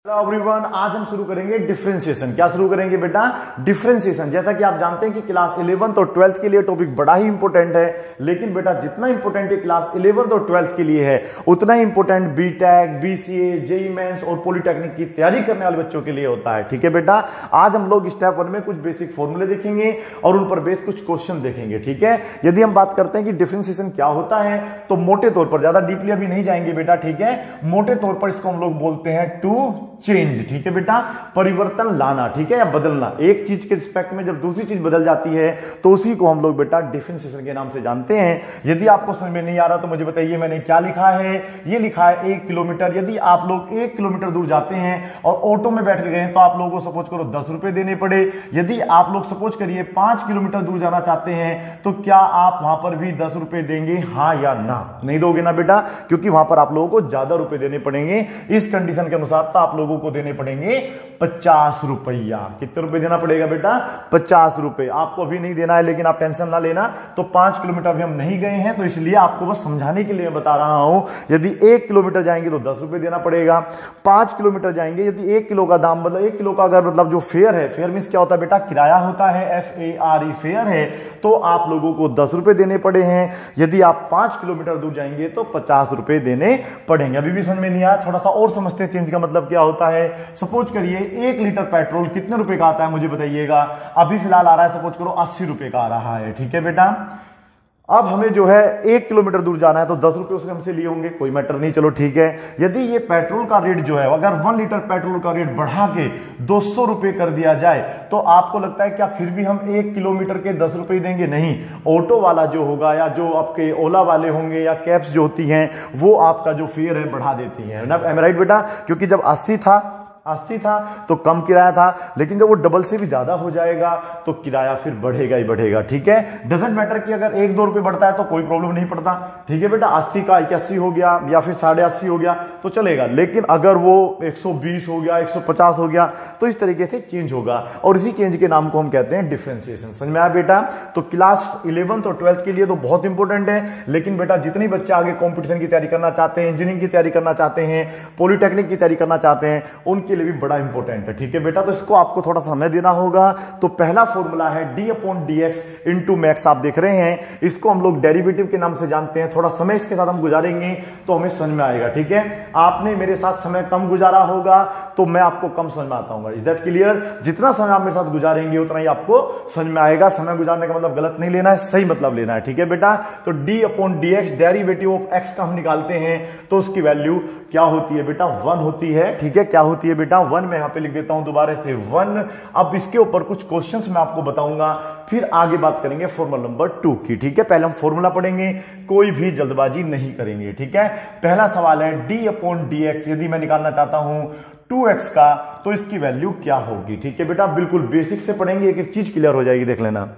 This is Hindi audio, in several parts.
हेलो एवरीवन, आज हम शुरू करेंगे डिफरेंशिएशन। क्या शुरू करेंगे बेटा? डिफरेंशिएशन। जैसा कि आप जानते हैं कि क्लास 11th और 12th के लिए टॉपिक बड़ा ही इंपॉर्टेंट है, लेकिन बेटा जितना इंपॉर्टेंट है क्लास 11th और 12th के लिए है, उतना ही important BTech, BCA, JEE mains और पॉलिटेक्निक की तैयारी करने वाले बच्चों के लिए होता है। ठीक है बेटा, आज हम लोग स्टेप 1 में कुछ बेसिक फॉर्मूले देखेंगे और उन पर बेस कुछ क्वेश्चन देखेंगे। ठीक है, यदि हम बात करते हैं कि डिफरेंशिएशन क्या होता है, तो मोटे तौर पर, ज्यादा डीपली अभी नहीं जाएंगे बेटा, ठीक है, मोटे तौर पर इसको हम लोग बोलते हैं टू चेंज। ठीक है बेटा, परिवर्तन लाना, ठीक है, या बदलना। एक चीज के रिस्पेक्ट में जब दूसरी चीज बदल जाती है तो उसी को हम लोग बेटा डिफरेंशिएशन के नाम से जानते हैं। यदि आपको समझ में नहीं आ रहा तो मुझे बताइए, मैंने क्या लिखा है। ये लिखा है 1 किलोमीटर। यदि आप लोग 1 किलोमीटर दूर जाते हैं और ऑटो में बैठ के गए तो आप लोगों को सपोज करो 10 रुपए देने पड़े। यदि आप लोग सपोज करिए 5 किलोमीटर दूर जाना चाहते हैं तो क्या आप वहां पर भी 10 रुपए देंगे, हाँ या ना? नहीं दोगे ना बेटा, क्योंकि वहां पर आप लोगों को ज्यादा रुपए देने पड़ेंगे। इस कंडीशन के अनुसार तो आप लोगों को देने पड़ेंगे 50 रुपया। कितने रुपए देना पड़ेगा बेटा? 50 रुपए। आपको अभी नहीं देना है, लेकिन आप टेंशन ना लेना। तो 5 किलोमीटर भी हम नहीं गए हैं, तो इसलिए आपको बस समझाने के लिए मैं बता रहा हूं। यदि 1 किलोमीटर जाएंगे तो 10 रुपए देना पड़ेगा। 5 किलोमीटर जाएंगे, यदि 1 किलो का दाम, मतलब 1 किलो का अगर मतलब जो फेयर है, फेयर मींस क्या होता है बेटा? किराया होता है, FARE फेयर है, तो आप लोगों को 10 रुपए देने पड़े हैं। यदि आप 5 किलोमीटर दूर जाएंगे तो 50 रुपए देने पड़ेंगे। अभी भी समझ में नहीं आया? थोड़ा सा और समझते हैं चेंज का मतलब क्या होता है। सपोज करिए 1 लीटर पेट्रोल कितने रुपए का आता है मुझे बताइएगा। अभी फिलहाल आ रहा है, सपोज करो 80 रुपए का आ रहा है। ठीक है बेटा, अब हमें जो है 1 किलोमीटर दूर जाना है तो 10 रुपए उसने हमसे लिए होंगे, कोई मैटर नहीं, चलो ठीक है। यदि ये पेट्रोल का रेट जो है, अगर 1 लीटर पेट्रोल का रेट बढ़ा के 200 रुपए कर दिया जाए तो आपको लगता है क्या फिर भी हम 1 किलोमीटर के 10 रुपए देंगे? नहीं। ऑटो वाला जो होगा या जो आपके ओला वाले होंगे या कैब्स जो होती हैं, वो आपका जो फेयर है बढ़ा देती है ना। एम राइट बेटा? क्योंकि जब 80 था तो कम किराया था, लेकिन जब वो डबल से भी ज्यादा हो जाएगा तो किराया फिर बढ़ेगा ही बढ़ेगा। ठीक है, डजेंट मैटर कि अगर 1-2 रुपए बढ़ता है तो कोई प्रॉब्लम नहीं पड़ता। ठीक है बेटा, 80 का 81 हो गया या फिर 80.5 हो गया तो चलेगा, लेकिन अगर वो 120 हो गया, 150 हो गया, तो इस तरीके से चेंज होगा। और इसी चेंज के नाम को हम कहते हैं डिफरेंशिएशन। समझ में आया बेटा? तो क्लास 11th और 12th के लिए तो बहुत इंपॉर्टेंट है, लेकिन बेटा जितने बच्चे आगे कॉम्पिटिशन की तैयारी करना चाहते हैं, इंजीनियरिंग की तैयारी करना चाहते हैं, पॉलिटेक्निक की तैयारी करना चाहते हैं, उनके लिए भी बड़ा इंपॉर्टेंट है। ठीक है बेटा, तो इसको आपको थोड़ा समय देना होगा। तो पहला फॉर्मूला है d/dx इंटू मैक्स। आप देख रहे हैं, इसको हम लोग डेरिवेटिव के नाम से जानते हैं। थोड़ा समय इसके साथ हम गुजारेंगे तो हमें समझ में आएगा। ठीक है, आपने मेरे साथ समय कम गुजारा होगा तो मैं आपको कम समझ में आता हूँ। Is that clear? जितना समय आप मेरे साथ गुजारेंगे उतना ही आपको समझ में आएगा। समय गुजारने का मतलब गलत नहीं लेना है, सही मतलब लेना है। ठीक है बेटा, तो d/dx डेरिवेटिव ऑफ x का हम निकालते हैं तो उसकी वैल्यू क्या होती है बेटा? 1 होती है। ठीक है, क्या होती है बेटा? 1। मैं यहां पे लिख देता हूं दोबारा से 1। अब इसके ऊपर कुछ क्वेश्चंस मैं आपको बताऊंगा, फिर आगे बात करेंगे फॉर्मूला नंबर 2 की। ठीक है, पहले हम फॉर्मूला पढ़ेंगे, कोई भी जल्दबाजी नहीं करेंगे। ठीक है, पहला सवाल है d/dx। यदि मैं निकालना चाहता हूं 2x का तो इसकी वैल्यू क्या होगी? ठीक है बेटा, बिल्कुल बेसिक से पढ़ेंगे, एक एक चीज क्लियर हो जाएगी, देख लेना।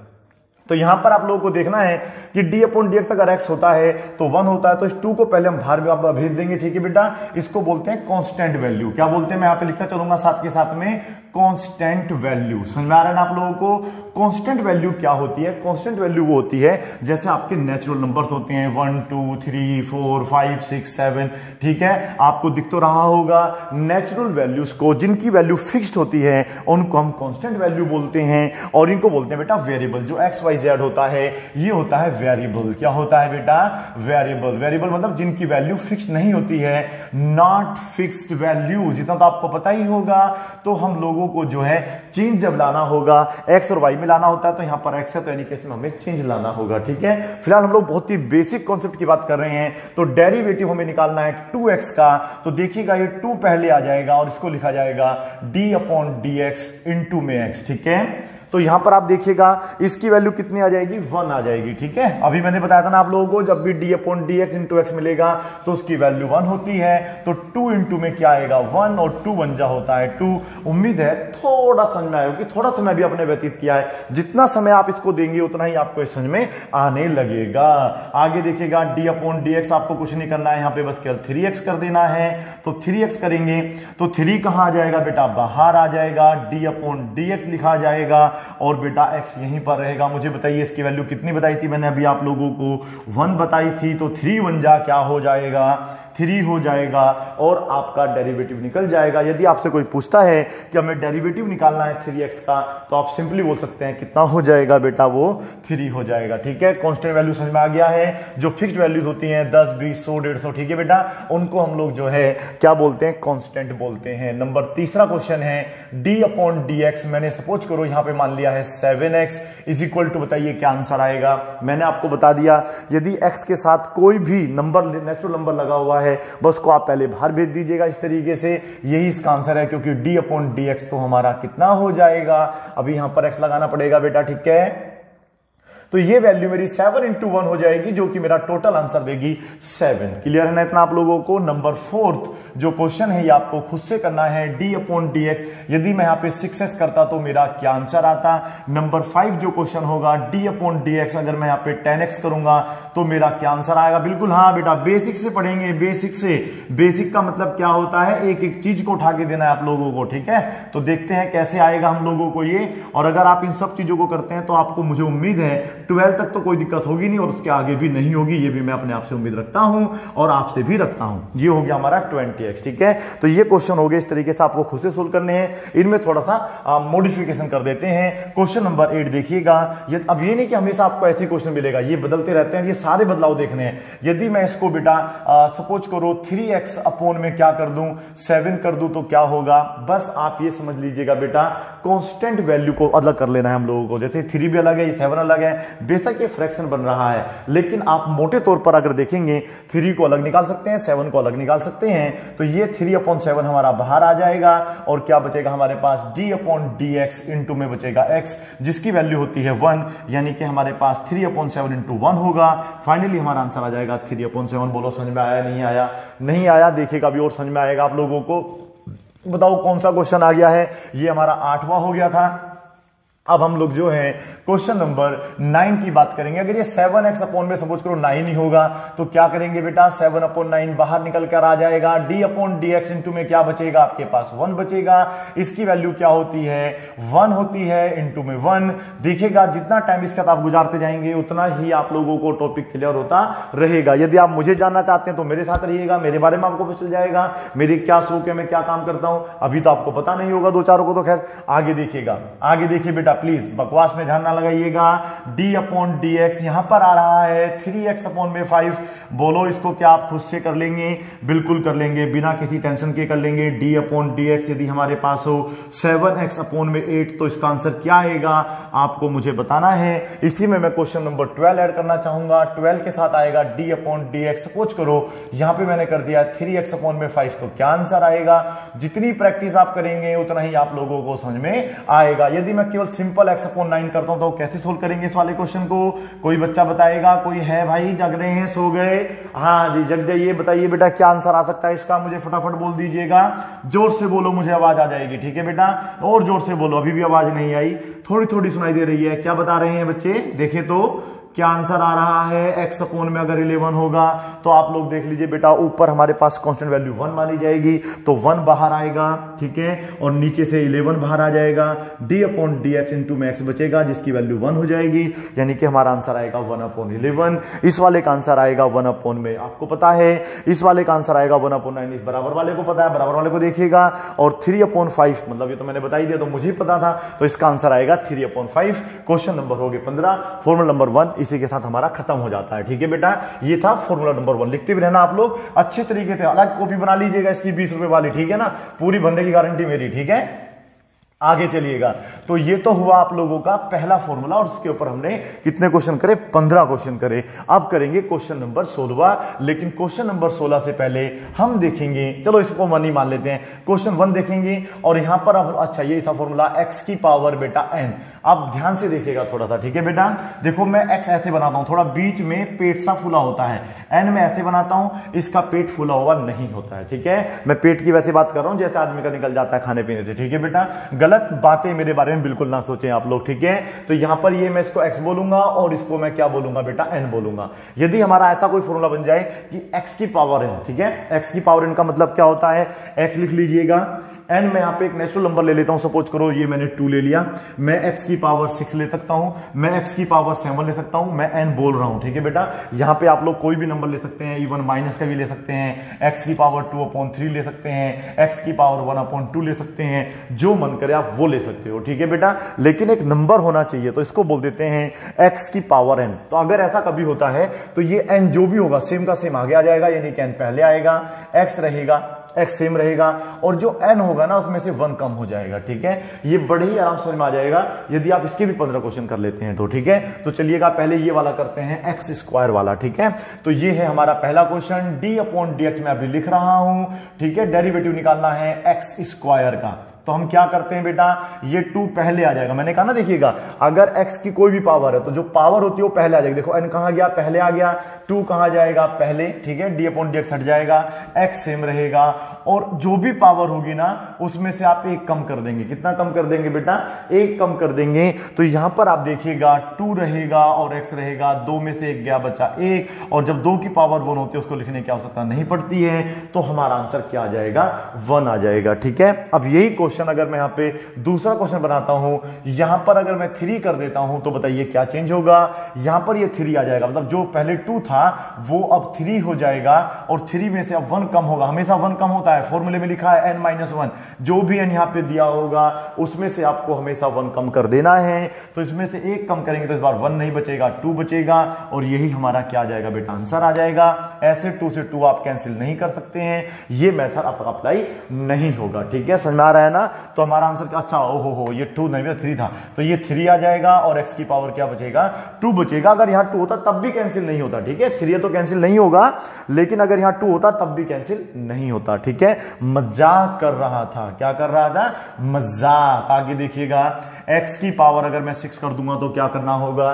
तो यहां पर आप लोगों को देखना है कि d/dx अगर x होता है तो 1 होता है, तो इस 2 को पहले हम बाहर में आप भेज देंगे। ठीक है बेटा, इसको बोलते हैं कांस्टेंट वैल्यू। क्या बोलते हैं? मैं यहां पे लिखता चलूंगा साथ के साथ में कांस्टेंट वैल्यू। समझ में आ रहा है ना आप लोगों को? कांस्टेंट वैल्यू क्या होती है? कांस्टेंट वैल्यू वो होती है जैसे आपके नेचुरल नंबर्स होते हैं 1 2 3 4 5 6 7। ठीक है, आपको दिख तो रहा होगा। नेचुरल वैल्यूज को, जिनकी वैल्यू फिक्स्ड होती है, उनको हम कांस्टेंट वैल्यू बोलते हैं, और इनको बोलते हैं बेटा वेरिएबल। जो XYZ होता है ये होता है वेरिएबल। क्या होता है बेटा? वेरिएबल। वेरिएबल मतलब जिनकी वैल्यू फिक्स्ड नहीं होती है, नॉट फिक्स्ड वैल्यू। जितना तो आपको पता ही होगा। तो हम लोगों को जो है चेंज जब लाना होगा, x और y में लाना होता है, तो यहां पर x है तो यानी केस में हमें चेंज लाना होगा। ठीक है, फिलहाल हम लोग बहुत ही बेसिक कॉन्सेप्ट की बात कर रहे हैं। तो डेरिवेटिव हमें निकालना है 2x का, तो देखिएगा ये 2 पहले आ जाएगा और इसको लिखा जाएगा d/dx इंटू में x। ठीक है, तो यहां पर आप देखिएगा इसकी वैल्यू कितनी आ जाएगी? 1 आ जाएगी। ठीक है, अभी मैंने बताया था ना आप लोगों को, जब भी d/dx इंटू x मिलेगा तो उसकी वैल्यू 1 होती है। तो 2 इंटू में क्या आएगा? 1, और 2 1 जा होता है 2। उम्मीद है थोड़ा समझ में आएगा, कि थोड़ा समय भी आपने व्यतीत किया है। जितना समय आप इसको देंगे उतना ही आपको समझ में आने लगेगा। आगे देखिएगा d/dx आपको कुछ नहीं करना है, यहां पे बस केवल 3x कर देना है। तो 3x करेंगे तो 3 कहां आ जाएगा बेटा? बाहर आ जाएगा। d/dx लिखा जाएगा और बेटा x यहीं पर रहेगा। मुझे बताइए इसकी वैल्यू कितनी बताई थी मैंने? अभी आप लोगों को 1 बताई थी, तो 3 1 जा क्या हो जाएगा? 3 हो जाएगा और आपका डेरिवेटिव निकल जाएगा। यदि आपसे कोई पूछता है कि हमें डेरिवेटिव निकालना है 3x का, तो आप सिंपली बोल सकते हैं कितना हो जाएगा बेटा, वो 3 हो जाएगा। ठीक है, कांस्टेंट वैल्यू समझ में आ गया है। जो फिक्स्ड वैल्यूज होती हैं 10, 20, 100, 150, ठीक है बेटा, उनको हम लोग जो है क्या बोलते हैं, कांस्टेंट बोलते हैं। नंबर तीसरा क्वेश्चन है d/dx। मैंने सपोज करो यहां पे मान लिया है 7x इज इक्वल टू, बताइए क्या आंसर आएगा। मैंने आपको बता दिया यदि x के साथ कोई भी नंबर, नेचुरल नंबर लगा हुआ है, बस को आप पहले बाहर भेज दीजिएगा इस तरीके से, यही इसका आंसर है, क्योंकि d/dx तो हमारा कितना हो जाएगा, अभी यहां पर x लगाना पड़ेगा बेटा। ठीक है, तो ये वैल्यू मेरी 7 × 1 हो जाएगी, जो कि मेरा टोटल आंसर देगी 7। क्लियर है ना इतना आप लोगों को। नंबर 4 जो क्वेश्चन है ये आपको खुद से करना है, d/dx। यदि मैं यहां पे 6s करता तो मेरा क्या आंसर आता। नंबर 5 जो क्वेश्चन होगा d/dx, अगर मैं यहां पे 10x करूंगा तो मेरा क्या आंसर आएगा। बिल्कुल हाँ बेटा, बेसिक से पढ़ेंगे, बेसिक से। बेसिक का मतलब क्या होता है, एक एक चीज को उठा के देना है आप लोगों को। ठीक है, तो देखते हैं कैसे आएगा हम लोगों को ये। और अगर आप इन सब चीजों को करते हैं तो आपको, मुझे उम्मीद है 12 तक तो कोई दिक्कत होगी नहीं और उसके आगे भी नहीं होगी, ये भी मैं अपने आप से उम्मीद रखता हूं और आपसे भी रखता हूं। ये हो गया हमारा 20x। ठीक है, तो ये क्वेश्चन हो गए इस तरीके से, आपको खुद से सोल्व करने हैं। इनमें थोड़ा सा मॉडिफिकेशन कर देते हैं। क्वेश्चन नंबर 8 देखिएगा। अब ये नहीं कि हमेशा आपको ऐसे क्वेश्चन मिलेगा, ये बदलते रहते हैं, ये सारे बदलाव देखने हैं। यदि मैं इसको बेटा सपोज करो 3x अपॉन में क्या कर दूं, 7 कर दूं तो क्या होगा। बस आप ये समझ लीजिएगा बेटा, कांस्टेंट वैल्यू को अलग कर लेना है हम लोगों को। जैसे 3 भी अलग है, 7 अलग है, बेशक ये फ्रैक्शन बन रहा है, लेकिन आप मोटे तौर पर अगर देखेंगे 3 को अलग निकाल सकते हैं, 7 को अलग निकाल सकते हैं। तो ये 3/7 हमारा बाहर आ जाएगा और क्या बचेगा हमारे पास, d/dx इंटू में बचेगा x, जिसकी वैल्यू होती है 1, यानी कि हमारे पास 3/7 इंटू 1 होगा। फाइनली हमारा आंसर आ जाएगा 3/7। बोलो समझ में आया, नहीं आया? नहीं आया, देखिएगा अभी और समझ में आएगा आप लोगों को। बताओ कौन सा क्वेश्चन आ गया है, ये हमारा 8वां हो गया था। अब हम लोग जो है क्वेश्चन नंबर 9 की बात करेंगे। अगर ये 7x अपॉन में सपोज करो 9 ही होगा तो क्या करेंगे बेटा, 7/9 बाहर निकल कर आ जाएगा। d/dx इंटू में क्या बचेगा, आपके पास 1 बचेगा। इसकी वैल्यू क्या होती है, 1 होती है, इंटू में 1। देखिएगा जितना टाइम इसके साथ आप गुजारते जाएंगे उतना ही आप लोगों को टॉपिक क्लियर होता रहेगा। यदि आप मुझे जानना चाहते हैं तो मेरे साथ रहिएगा, मेरे बारे में आपको पता चल जाएगा, मेरी क्या शौक है, मैं क्या काम करता हूं। अभी तो आपको पता नहीं होगा, 2-4 को तो खैर आगे देखिएगा। आगे देखिए बेटा, प्लीज बकवास में ध्यान ना लगाइएगा। d/dx यहां पर आ रहा है 3x/5। बोलो इसको क्या आप खुद से कर लेंगे, बिल्कुल कर लेंगे, बिना किसी टेंशन के कर लेंगे। d/dx यदि हमारे पास हो 7x/8 तो इसका आंसर क्या आएगा आपको मुझे बताना है। इसी में मैं क्वेश्चन नंबर 12 ऐड करना चाहूंगा। 12 के साथ आएगा d/dx। सपोज करो यहां पे मैंने कर दिया 3x/5 तो क्या आंसर आएगा। जितनी प्रैक्टिस आप करेंगे उतना ही आप लोगों को समझ में आएगा। यदि मैं केवल सिंपल x/9 करता हूं तो कैसे सोल्व करेंगे इस वाले क्वेश्चन को, कोई बच्चा बताएगा? कोई है भाई, जग रहे हैं, सो गए? हाँ जी जग जाइए, बताइए बेटा क्या आंसर आ सकता है इसका, मुझे फटाफट बोल दीजिएगा। जोर से बोलो, मुझे आवाज आ जाएगी। ठीक है बेटा, और जोर से बोलो, अभी भी आवाज नहीं आई, थोड़ी थोड़ी सुनाई दे रही है। क्या बता रहे हैं बच्चे, देखे तो क्या आंसर आ रहा है। x/, में अगर 11 होगा तो आप लोग देख लीजिए बेटा, ऊपर हमारे पास कांस्टेंट वैल्यू 1 मानी जाएगी तो 1 बाहर आएगा। ठीक है, और नीचे से 11 बाहर आ जाएगा। d/dx इंटू में x बचेगा जिसकी वैल्यू 1 हो जाएगी, यानी कि हमारा आंसर आएगा 1/11। इस वाले का आंसर आएगा 1/, में आपको पता है। इस वाले का आंसर आएगा 1/9, इस बराबर वाले को पता है, बराबर वाले को देखिएगा। और 3/5 मतलब ये तो मैंने बता ही दिया, तो मुझे ही पता था, तो इसका आंसर आएगा 3/5। क्वेश्चन नंबर हो गए 15। फॉर्मूला नंबर 1 इसी के साथ हमारा खत्म हो जाता है। ठीक है बेटा, ये था फॉर्मूला नंबर 1। लिखते भी रहना आप लोग अच्छे तरीके से, अलग कॉपी बना लीजिएगा इसकी 20 रुपए वाली। ठीक है ना, पूरी भरने की गारंटी मेरी। ठीक है, आगे चलिएगा। तो ये तो हुआ आप लोगों का पहला फॉर्मूला, और उसके ऊपर हमने कितने क्वेश्चन करे, 15 क्वेश्चन करे। अब करेंगे क्वेश्चन नंबर 16। लेकिन क्वेश्चन नंबर 16 से पहले हम देखेंगे, चलो इसको मनी मान लेते हैं, क्वेश्चन 1 देखेंगे। और यहां पर अब अच्छा ये था फॉर्मूला x की पावर बेटा n। अब ध्यान से देखिएगा थोड़ा सा। ठीक है बेटा, देखो मैं x ऐसे बनाता हूं, थोड़ा बीच में पेट सा फूला होता है, n में ऐसे बनाता हूं, इसका पेट फूला हुआ नहीं होता है। ठीक है, मैं पेट की वैसे बात कर रहा हूं जैसे आदमी का निकल जाता है खाने पीने से। ठीक है बेटा, गलत बातें मेरे बारे में बिल्कुल ना सोचें आप लोग। ठीक है, तो यहां पर ये मैं इसको x बोलूंगा और इसको मैं क्या बोलूंगा बेटा, n बोलूंगा। यदि हमारा ऐसा कोई फॉर्मूला बन जाए कि x की पावर n, ठीक है, x की पावर n का मतलब क्या होता है, x लिख लीजिएगा, n मैं यहाँ पे एक नेचुरल नंबर ले लेता हूं, सपोज करो ये मैंने 2 ले लिया, मैं x की पावर 6 ले सकता हूं, मैं x की पावर 7 ले सकता हूं, मैं n बोल रहा हूं, ठीक है बेटा। यहाँ पे आप लोग कोई भी नंबर ले सकते हैं, इवन माइनस का भी ले सकते हैं, x की पावर 2/3 ले सकते हैं, x की पावर 1/2 ले सकते हैं, जो मन करे आप वो ले सकते हो, ठीक है बेटा। लेकिन एक नंबर होना चाहिए, तो इसको बोल देते हैं x की पावर n। तो अगर ऐसा कभी होता है तो ये n जो भी होगा सेम का सेम आगे आ जाएगा, यानी कि n पहले आएगा, x रहेगा, x सेम रहेगा, और जो n होगा ना उसमें से 1 कम हो जाएगा, ठीक है। ये बड़े ही आराम समझ में आ जाएगा यदि आप इसके भी 15 क्वेश्चन कर लेते हैं तो, ठीक है। तो चलिएगा पहले ये वाला करते हैं, x स्क्वायर वाला, ठीक है। तो ये है हमारा पहला क्वेश्चन, d/dx मैं अभी लिख रहा हूं, ठीक है। डेरिवेटिव निकालना है x स्क्वायर का। तो हम क्या करते हैं बेटा, ये 2 पहले आ जाएगा, मैंने कहा ना देखिएगा, अगर x की कोई भी पावर है तो जो पावर होती है वो पहले आ जाएगी। देखो n कहां गया, पहले आ गया, 2 कहां जाएगा, पहले, ठीक है। d/dx हट जाएगा, x सेम रहेगा, और जो भी पावर होगी ना उसमें से आप 1 कम कर देंगे। कितना कम कर देंगे बेटा, 1 कम कर देंगे। तो यहां पर आप देखिएगा 2 रहेगा और x रहेगा, 2 में से 1 गया, बचा 1, और जब 2 की पावर 1 होती है उसको लिखने की आवश्यकता नहीं पड़ती है, तो हमारा आंसर क्या आ जाएगा, 1 आ जाएगा, ठीक है। अब यही क्वेश्चन अगर मैं यहां पे दूसरा क्वेश्चन बनाता हूं, यहां पर अगर मैं 3 कर देता हूं तो बताइए क्या चेंज होगा। यहां पर ये 3 आ जाएगा, मतलब जो पहले 2 था वो अब 3 हो जाएगा, और 3 में से अब 1 कम होगा। हमेशा 1 कम होता है, फॉर्मूले में लिखा है n-1, जो भी n यहां पे दिया होगा उसमें से आपको हमेशा 1 कम कर देना है। तो इसमें से 1 कम करेंगे तो इस बार 1 नहीं बचेगा, 2 बचेगा, और यही हमारा क्या आ जाएगा बेटा, आंसर आ जाएगा। ऐसे 2 से 2 आप कैंसिल नहीं कर सकते हैं, ये मेथड आपका अप्लाई नहीं होगा, ठीक है। समझ में आ रहा है ना। तो हमारा आंसर अच्छा, ओहो हो, ये 2 नहीं 3 था, तो ये 3 आ जाएगा, और x की पावर क्या बचेगा, 2 बचेगा। अगर यहां 2 होता तब भी कैंसिल नहीं होता, ठीक है। 3 है तो कैंसिल नहीं होगा, लेकिन अगर यहां 2 होता तब भी कैंसिल नहीं होता, ठीक है। मजाक कर रहा था, क्या कर रहा था, मजाक। आगे देखिएगा, x की पावर अगर मैं 6 कर दूंगा तो क्या करना होगा,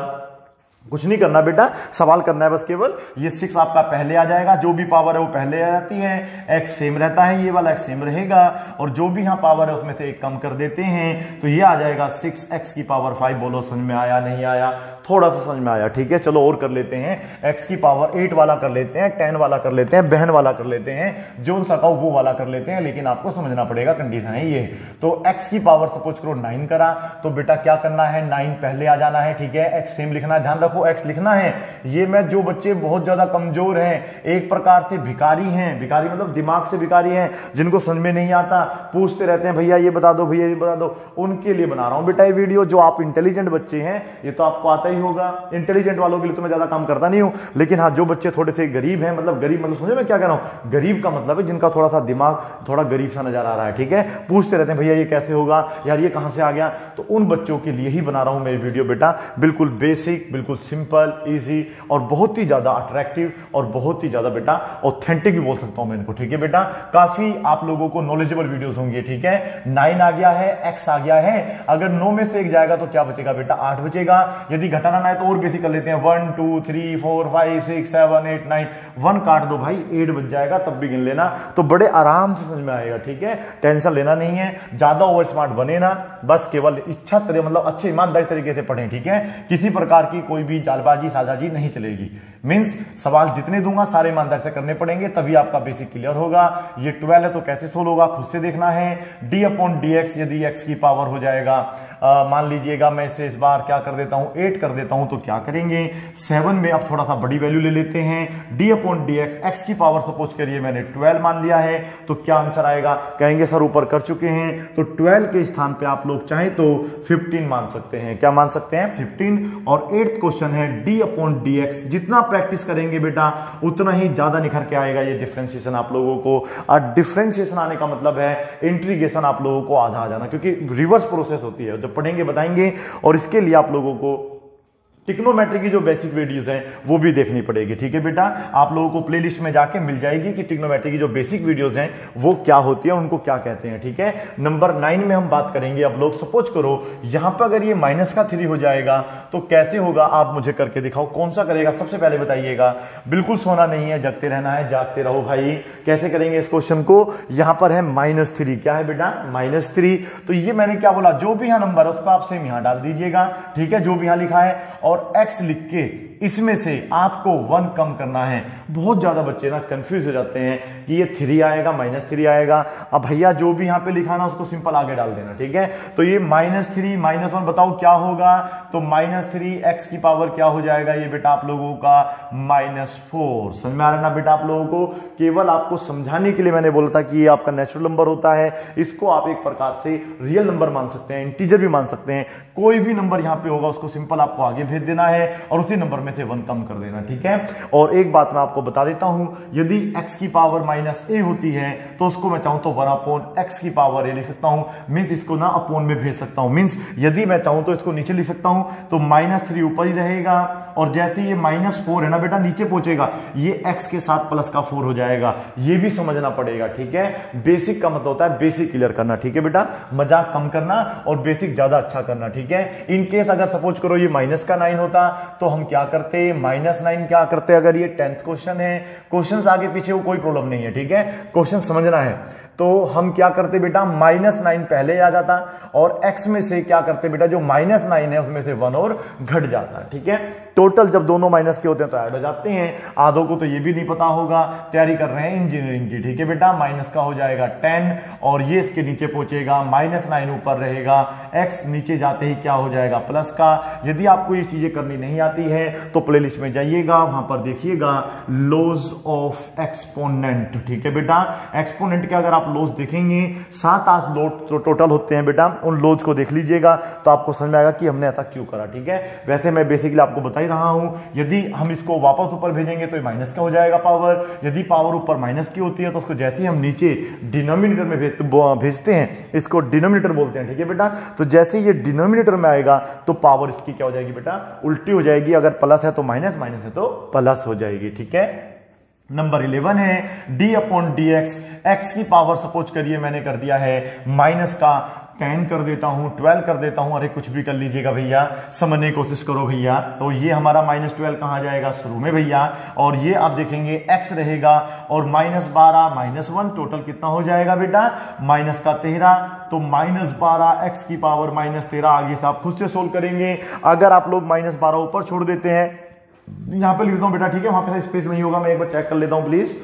कुछ नहीं करना बेटा, सवाल करना है बस केवल। ये 6 आपका पहले आ जाएगा, जो भी पावर है वो पहले आ जाती है, x सेम रहता है, ये वाला x सेम रहेगा, और जो भी यहां पावर है उसमें से 1 कम कर देते हैं, तो ये आ जाएगा 6x की पावर 5। बोलो समझ में आया, नहीं आया, थोड़ा सा समझ में आया, ठीक है। चलो और कर लेते हैं, x की पावर 8 वाला कर लेते हैं, 10 वाला कर लेते हैं, बहन वाला कर लेते हैं, जो सा वो वाला कर लेते हैं, लेकिन आपको समझना पड़ेगा, कंडीशन है ये। तो x की पावर सपोज करो 9 करा, तो बेटा क्या करना है, 9 पहले आ जाना है, ठीक है। x सेम लिखना है, ध्यान रखो x लिखना है। ये मैं जो बच्चे बहुत ज्यादा कमजोर हैं, एक प्रकार से भिखारी हैं, भिखारी मतलब दिमाग से भिखारी हैं, जिनको समझ में नहीं आता, पूछते रहते हैं भैया ये बता दो, भैया ये बता दो, उनके लिए बना रहा हूं बेटा ये वीडियो। जो आप इंटेलिजेंट बच्चे हैं, ये तो आपको आता ही होगा, इंटेलिजेंट वालों के लिए तो मैं ज्यादा काम करता नहीं हूं, लेकिन हाँ जो बच्चे थोड़े से गरीब हैं, मतलब गरीब मतलब समझे मैं क्या कह रहा हूं, गरीब का मतलब है जिनका थोड़ा सा दिमाग थोड़ा गरीब सा नजर आ रहा है, ठीक है। पूछते रहते हैं भैया ये कैसे होगा, यार ये कहां से आ गया, तो उन बच्चों के लिए ही बना रहा हूं मैं ये वीडियो बेटा। बिल्कुल बेसिक, बिल्कुल सिंपल, इजी, और बहुत ही ज्यादा अट्रैक्टिव, और बहुत ही ज्यादा बेटा ऑथेंटिक भी बोल सकता हूं मैं इनको, ठीक है बेटा। काफी आप लोगों को नॉलेजेबल वीडियोस होंगे, ठीक है। 9 आ गया है, x आ गया है, अगर 9 में से 1 जाएगा तो क्या बचेगा बेटा, 8 बचेगा। यदि घटाना ना है तो और बेसिक कर लेते हैं, 1 2 3 4 5 6 7 8 9, 1 काट दो भाई, 8 बच जाएगा, तब भी गिन लेना, तो बड़े आराम से समझ में आएगा, ठीक है। टेंशन लेना नहीं है, ज्यादा ओवर स्मार्ट बने ना, बस केवल इच्छा तरीके मतलब अच्छे ईमानदारी तरीके से पढ़ें, ठीक है। किसी प्रकार की कोई भी जालबाजी साझाजी नहीं चलेगी। मींस सवाल जितने दूंगा सारे ईमानदारी से करने पड़ेंगे, तभी आपका बेसिक क्लियर होगा। ये 12 है तो कैसे सोल्व होगा खुद से देखना है। d/dx यदि x की पावर हो जाएगा, मान लीजिएगा मैं इसे इस बार क्या कर देता हूं, 8 कर देता हूं, तो क्या करेंगे, 7 में अब थोड़ा सा बड़ी वैल्यू ले लेते हैं। d/dx x की पावर सपोज करिए मैंने 12 मान लिया है, तो क्या आंसर आएगा, कहेंगे सर ऊपर कर चुके हैं, तो 12 के स्थान पे आप लोग चाहे तो 15 मान सकते हैं। क्या मान सकते हैं, 15। और 8th क्वेश्चन है d/dx, जितना प्रैक्टिस करेंगे बेटा उतना ही ज्यादा निखर के आएगा ये डिफरेंशिएशन आप लोगों को। और डिफरेंशिएशन आने का मतलब है इंटीग्रेशन आप लोगों को आधा आ जाना, क्योंकि रिवर्स प्रोसेस होती है, जब पढ़ेंगे बताएंगे। और इसके लिए आप लोगों को ट्रिग्नोमेट्री की जो बेसिक वीडियोस हैं वो भी देखनी पड़ेगी, ठीक है बेटा। आप लोगों को प्लेलिस्ट में जाके मिल जाएगी कि ट्रिग्नोमेट्री की जो बेसिक वीडियोस हैं वो क्या होती है, उनको क्या कहते हैं, ठीक है। नंबर 9 में हम बात करेंगे। अब लोग सपोज करो यहां पर अगर ये -3 हो जाएगा तो कैसे होगा, आप मुझे करके दिखाओ, कौन सा करेगा सबसे पहले बताइएगा। बिल्कुल सोना नहीं है, जगते रहना है, जागते रहो भाई। कैसे करेंगे इस क्वेश्चन को, यहां पर है -3, क्या है बेटा -3, तो ये मैंने क्या बोला, जो भी यहां नंबर है उसको आप सेम यहां डाल दीजिएगा, ठीक है, जो भी यहां लिखा है। और x लिख के इसमें से आपको 1 कम करना है। बहुत ज्यादा बच्चे ना कंफ्यूज हो जाते हैं कि ये 3 आएगा -3 आएगा। अब भैया जो भी यहां पे लिखा ना उसको सिंपल आगे डाल देना, ठीक है। तो ये -3 -1 बताओ क्या होगा, तो -3 x की पावर क्या हो जाएगा ये बेटा आप लोगों का -4। समझ में आ रहा है ना बेटा आप लोगों को, केवल आपको समझाने के लिए मैंने बोला था कि ये आपका नेचुरल नंबर होता है, इसको आप एक प्रकार से रियल नंबर मान सकते हैं, इंटीजर भी मान सकते हैं। कोई भी नंबर यहां पे होगा उसको सिंपल आपको आगे भेज देना है और उसी नंबर में से 1 कम कर देना, ठीक है। और एक बात मैं आपको बता देता हूं, यदि x की पावर -a होती है तो उसको मैं चाहूं तो 1/x की पावर a लिख सकता हूं, मींस इसको ना अपोन में भेज सकता हूं। मींस यदि मैं चाहूं तो इसको नीचे लिख सकता हूं, तो -3 ऊपर ही रहेगा और जैसे ये -4 है ना बेटा नीचे पहुंचेगा, ये x के साथ प्लस का 4 हो जाएगा। ये भी समझना पड़ेगा, ठीक है। बेसिक का मतलब होता है बेसिक क्लियर करना, ठीक है बेटा, मजाक कम करना और बेसिक ज्यादा अच्छा करना, ठीक है। इन केस अगर सपोज करो ये -9 होता तो हम क्या करते, -9 क्या करते, अगर ये 10th क्वेश्चन है, क्वेश्चन आगे पीछे कोई प्रॉब्लम नहीं है, ठीक है, क्वेश्चन समझना है, तो हम क्या करते बेटा -9 पहले आ जाता और x में से क्या करते बेटा जो -9 है उसमें से 1 और घट जाता, ठीक है। टोटल जब दोनों माइनस के होते हैं तो ऐड हो जाते हैं। आधों को तो ये भी नहीं पता होगा, तैयारी कर रहे हैं इंजीनियरिंग की, ठीक है बेटा। माइनस का हो जाएगा 10 और ये इसके नीचे पहुंचेगा, -9 ऊपर रहेगा, x नीचे जाते ही क्या हो जाएगा प्लस का। यदि आपको ये चीजें करनी नहीं आती है तो प्लेलिस्ट में जाइएगा, वहां पर देखिएगा लॉज ऑफ एक्सपोनेंट, ठीक है बेटा। एक्सपोनेंट के अगर आप लॉज देखेंगे 7-8 लॉज टोटल होते हैं बेटा, उन लॉज को देख लीजिएगा तो आपको समझ में आएगा कि हमने ऐसा क्यों करा, ठीक है। वैसे मैं बेसिकली आपको बता ही रहा हूं, यदि हम इसको वापस ऊपर भेजेंगे तो माइनस का हो जाएगा पावर। यदि पावर ऊपर माइनस की होती है तो उसको जैसे ही हम नीचे डिनोमिनेटर में भेजते हैं, इसको डिनोमिनेटर बोलते हैं, ठीक है बेटा। तो जैसे ये डिनोमिनेटर में आएगा तो पावर इसकी क्या हो जाएगी बेटा, उल्टी हो जाएगी। अगर प्लस है तो माइनस, माइनस है तो प्लस हो जाएगी, ठीक है। नंबर 11 है d/dx, x की पावर सपोज करिए मैंने कर दिया है माइनस का 10 कर देता हूं, 12 कर देता हूं, अरे कुछ भी कर लीजिएगा भैया, समझने की कोशिश करो भैया। तो ये हमारा -12 कहां जाएगा शुरू में भैया, और ये आप देखेंगे x रहेगा और -12 -1 टोटल कितना हो जाएगा बेटा -13। तो -12 x की पावर -13 आगे से आप खुद से सोल्व करेंगे। अगर आप लोग -12 ऊपर छोड़ देते हैं, यहां पे लिख दो बेटा, ठीक है, वहां पे स्पेस नहीं होगा, मैं एक बार चेक कर लेता हूं प्लीज,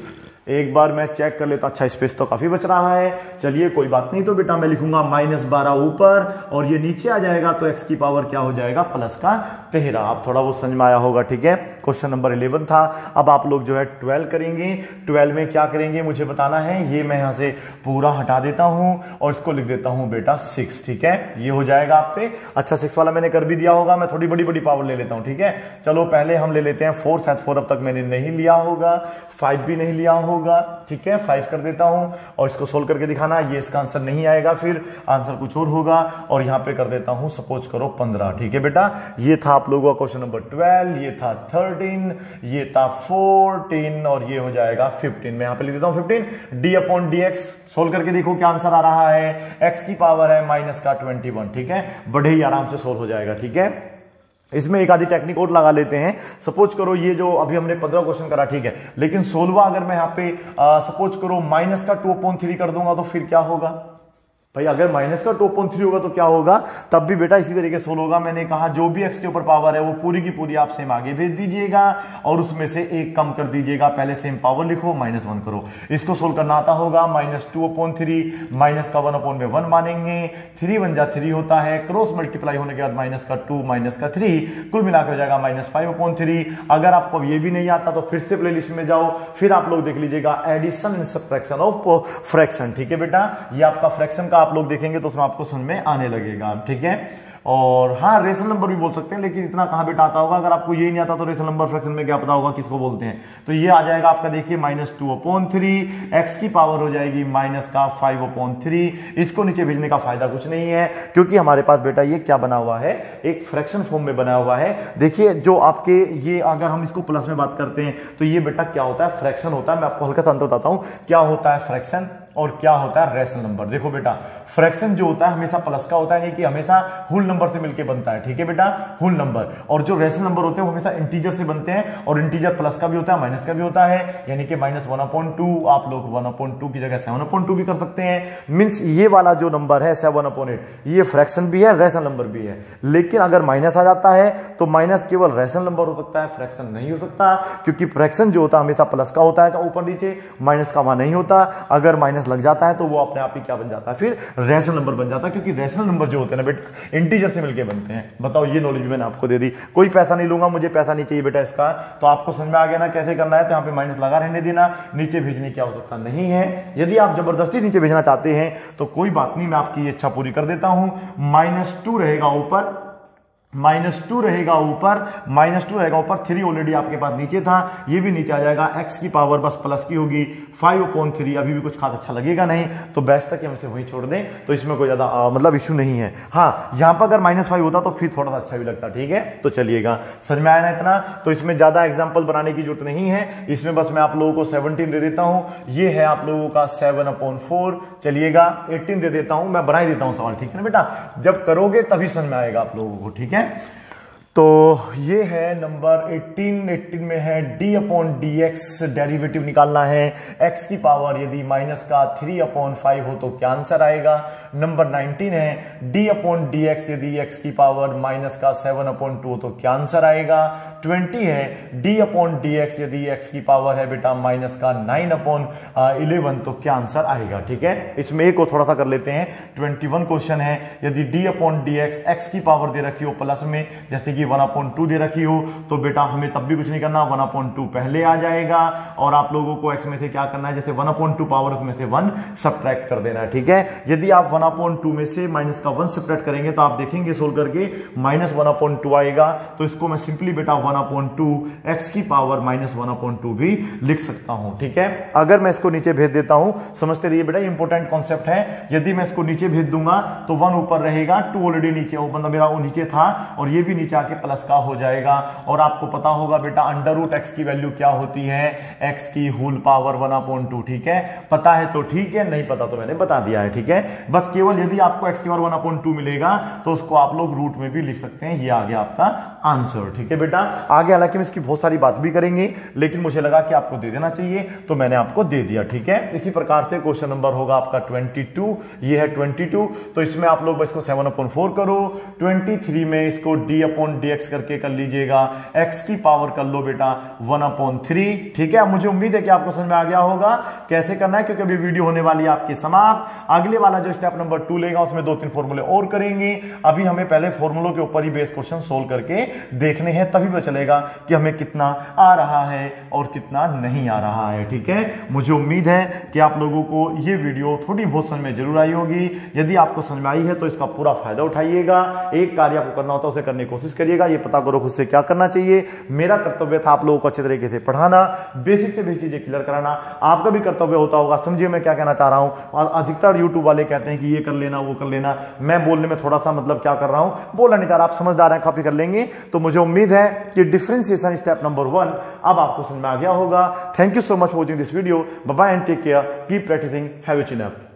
एक बार मैं चेक कर लेता। अच्छा स्पेस तो काफी बच रहा है, चलिए कोई बात नहीं। तो बेटा मैं लिखूंगा -12 ऊपर और ये नीचे आ जाएगा तो x की पावर क्या हो जाएगा +13। आप थोड़ा वो समझ में आया होगा, ठीक है। क्वेश्चन नंबर 11 था। अब आप लोग जो है 12 करेंगे। 12 में क्या करेंगे मुझे बताना है। ये मैं यहां से पूरा हटा देता हूं और इसको लिख देता हूं बेटा 6, ठीक है। ये हो जाएगा आप पे। अच्छा 6 वाला मैंने कर भी दिया होगा, मैं थोड़ी बड़ी बड़ी पावर ले लेता हूं, ठीक है। चलो पहले हम ले लेते हैं 4, शायद 4 अब तक मैंने नहीं लिया होगा, 5 भी नहीं लिया होगा, ठीक है। 5 कर देता हूं और इसको सोल्व करके दिखाना। ये इसका आंसर नहीं आएगा, फिर आंसर कुछ और होगा। और यहां पे कर देता हूं सपोज करो 15, ठीक है बेटा। ये था आप लोगों का क्वेश्चन नंबर 12, ये था 13, ये था 14 और ये हो जाएगा 15। मैं यहां पे लिख देता हूं 15। d/dx सोल्व करके देखो क्या आंसर आ रहा है। x की पावर है -21, ठीक है। बड़े ही आराम से सोल्व हो जाएगा, ठीक है। इसमें एक आधी टेक्निक और लगा लेते हैं। सपोज करो ये जो अभी हमने 15 क्वेश्चन करा, ठीक है, लेकिन 16वां अगर मैं यहां पे सपोज करो -2/3 कर दूंगा तो फिर क्या होगा भाई। अगर -2/3 होगा तो क्या होगा, तब भी बेटा इसी तरीके सोल्व होगा। मैंने कहा जो भी x के ऊपर पावर है वो पूरी की पूरी आप सेम आगे भेज दीजिएगा और उसमें से एक कम कर दीजिएगा। पहले सेम पावर लिखो, -1 करो। इसको सोल्व करना आता होगा। -2/3 माइनस का 1/1 मानेंगे, 3 1 जा 3 होता है, क्रॉस मल्टीप्लाई होने के बाद -2 -3 कुल मिलाकर हो जाएगा -5/3। अगर आपको ये भी नहीं आता तो फिर से प्लेलिस्ट में जाओ, फिर आप लोग देख लीजिएगा addition and subtraction of fraction, ठीक है बेटा। ये आपका फ्रैक्शन का आप लोग देखेंगे तो उसमें आपको समझ में आने लगेगा, ठीक है। और हाँ रेशनल नंबर भी बोल सकते हैं, लेकिन इतना कहां बेटा आता होगा। अगर आपको ये नहीं आता तो रेशनल नंबर फ्रैक्शन में क्या पता होगा किसको बोलते हैं। तो ये आ जाएगा आपका, देखिए -2/3, x की पावर हो जाएगी -5/3। इसको नीचे भेजने का फायदा कुछ नहीं है, क्योंकि हमारे पास बेटा ये क्या बना हुआ है, एक फ्रैक्शन फॉर्म में बना हुआ है। देखिए जो आपके ये अगर हम इसको प्लस में बात करते हैं तो ये बेटा क्या होता है, फ्रैक्शन होता है। मैं आपको हल्का सा अंतर बताता हूं क्या होता है फ्रैक्शन और क्या होता है रेशनल नंबर। देखो बेटा फ्रैक्शन जो होता है हमेशा प्लस का होता है, यानी कि हमेशा होल नंबर से मिलकर बनता है, ठीक है बेटा, होल नंबर। और जो रेशनल नंबर होते हैं वो हमेशा इंटीजर से बनते हैं, और इंटीजर प्लस का भी होता है माइनस का भी होता है, यानी कि -1/2 आप लोग 1/2 की जगह 7/2 भी कर सकते हैं। मींस ये वाला जो नंबर है 7/8 ये फ्रैक्शन भी है रेशनल नंबर भी है। लेकिन अगर माइनस आ जाता है तो माइनस केवल रेशनल नंबर हो सकता है, फ्रैक्शन नहीं हो सकता, क्योंकि फ्रैक्शन जो होता है हमेशा प्लस का होता है तो ऊपर नीचे, माइनस का वहां नहीं होता। अगर माइनस लग जाता है तो वो अपने आप ही क्या बन जाता है, फिर रेशनल नंबर बन जाता है, क्योंकि रेशनल नंबर जो होते हैं ना बेटा इंटीजर से मिलकर बनते हैं। बताओ ये नॉलेज भी मैंने आपको दे दी, कोई पैसा नहीं लूंगा, मुझे पैसा नहीं चाहिए बेटा इसका। तो आपको समझ में आ गया ना कैसे करना है। तो यहाँ पे माइनस लगा रहने देना, नीचे भेजने की आवश्यकता नहीं है। यदि आप जबरदस्ती नीचे भेजना चाहते हैं तो कोई बात नहीं, मैं आपकी इच्छा पूरी कर देता हूं। -2 रहेगा ऊपर, -2 रहेगा ऊपर, -2 रहेगा ऊपर, 3 ऑलरेडी आपके पास नीचे था, ये भी नीचे आ जाएगा। x की पावर बस प्लस की होगी 5/3, अभी भी कुछ खास अच्छा लगेगा नहीं, तो बेस्ट तक हम इसे वहीं छोड़ दें, तो इसमें कोई ज्यादा मतलब इश्यू नहीं है। हाँ यहां पर अगर -5 होता तो फिर थोड़ा सा अच्छा भी लगता, ठीक है। तो चलिएगा, समझ में आया ना इतना। तो इसमें ज्यादा एग्जाम्पल बनाने की जरूरत नहीं है, इसमें बस मैं आप लोगों को 17 दे देता हूं, ये है आप लोगों का 7/4। चलिएगा 18 दे देता हूं, मैं बना ही देता हूं सवाल, ठीक है ना बेटा। जब करोगे तभी समझ में आएगा आप लोगों को, ठीक है। तो ये है नंबर 18 में है d/dx डेरिवेटिव निकालना है। x की पावर यदि माइनस का 3/5 हो तो क्या आंसर आएगा। नंबर 19 है d/dx यदि x की पावर माइनस का 7/2 हो तो क्या आंसर आएगा। 20 है d/dx यदि x की पावर है बेटा माइनस का 9/11 तो क्या आंसर आएगा, ठीक है। इसमें एक को थोड़ा सा कर लेते हैं। 21 क्वेश्चन है, यदि d/dx x की पावर दे रखी हो प्लस में, जैसे कि 1/2 दे रखी हो, तो बेटा हमें तब भी कुछ नहीं करना, 1/2 पहले आ जाएगा, और आप लोगों को x में से क्या करना है, जैसे 1/2 पावर उसमें से 1 सब्ट्रैक्ट कर देना है, ठीक है। यदि आप 1/2 में से माइनस का 1 सब्ट्रैक्ट करेंगे तो आप देखेंगे सोल्व करके -1/2 आएगा। तो इसको मैं सिंपली बेटा 1/2 x की पावर -1/2 भी लिख सकता हूं, ठीक है। अगर मैं इसको नीचे भेज देता हूं, समझते रहिए बेटा, इंपॉर्टेंट कॉन्सेप्ट है। यदि मैं इसको नीचे भेज दूंगा तो 1 ऊपर रहेगा, 2 ऑलरेडी नीचे, वो बंदा मेरा वो नीचे था, और ये भी नीचे आके प्लस का हो जाएगा। और आपको पता होगा बेटा √x की वैल्यू क्या होती है, x की होल पावर 1/2, ठीक है। पता है तो ठीक है, नहीं पता तो मैंने बता दिया है, ठीक है। बस केवल यदि आपको x की पावर 1/2 मिलेगा तो उसको आप लोग रूट में भी लिख सकते हैं, ये आ गया आपका आंसर, ठीक है बेटा। आगे हालांकि हम इसकी बहुत सारी बात भी करेंगे, लेकिन मुझे लगा कि आपको दे देना चाहिए तो मैंने आपको दे दिया, ठीक है। इसी प्रकार से क्वेश्चन नंबर होगा आपका 22, ये है 22। तो इसमें आप लोग इसको 7/4 करो, 23 में इसको d/dx करके कर लीजिएगा, x की पावर कर लो बेटा 1/3, ठीक है। मुझे उम्मीद है कि आपको समझ में आ गया होगा कैसे करना है, क्योंकि अभी वीडियो होने वाली है आपकी समाप्त। अगले वाला जो स्टेप नंबर 2 लेगा उसमें 2-3 फॉर्मूले और करेंगे। अभी हमें पहले फॉर्मूलों के ऊपर ही बेस क्वेश्चन सोल्व करके देखने हैं, तभी पता चलेगा कि हमें कितना आ रहा है और कितना नहीं आ रहा है, ठीक है। मुझे उम्मीद है कि आप लोगों को ये वीडियो थोड़ी बहुत समझ में जरूर आई होगी। यदि आपको समझ में आई है तो इसका पूरा फायदा उठाइएगा। एक कार्य आपको करना होता है उसे करने की कोशिश करिएगा, ये पता करो खुद से क्या करना चाहिए। मेरा कर्तव्य था आप लोगों को अच्छे तरीके से पढ़ाना, बेसिक से बेसिक चीजें क्लियर कराना। आपका भी कर्तव्य होता होगा, समझिए मैं क्या कहना चाह रहा हूं। और अधिकतर यूट्यूब वाले कहते हैं कि ये कर लेना वो कर लेना, मैं बोलने में थोड़ा सा मतलब क्या कर रहा हूं, बोलना नहीं चाह रहा। आप समझदार हैं, कॉपी कर लेंगे। तो मुझे उम्मीद है कि डिफरेंशिएशन स्टेप नंबर 1 अब आपको समझ में आ गया होगा। Thank you so much for watching this video. Bye bye and take care, keep practising, have a chin up.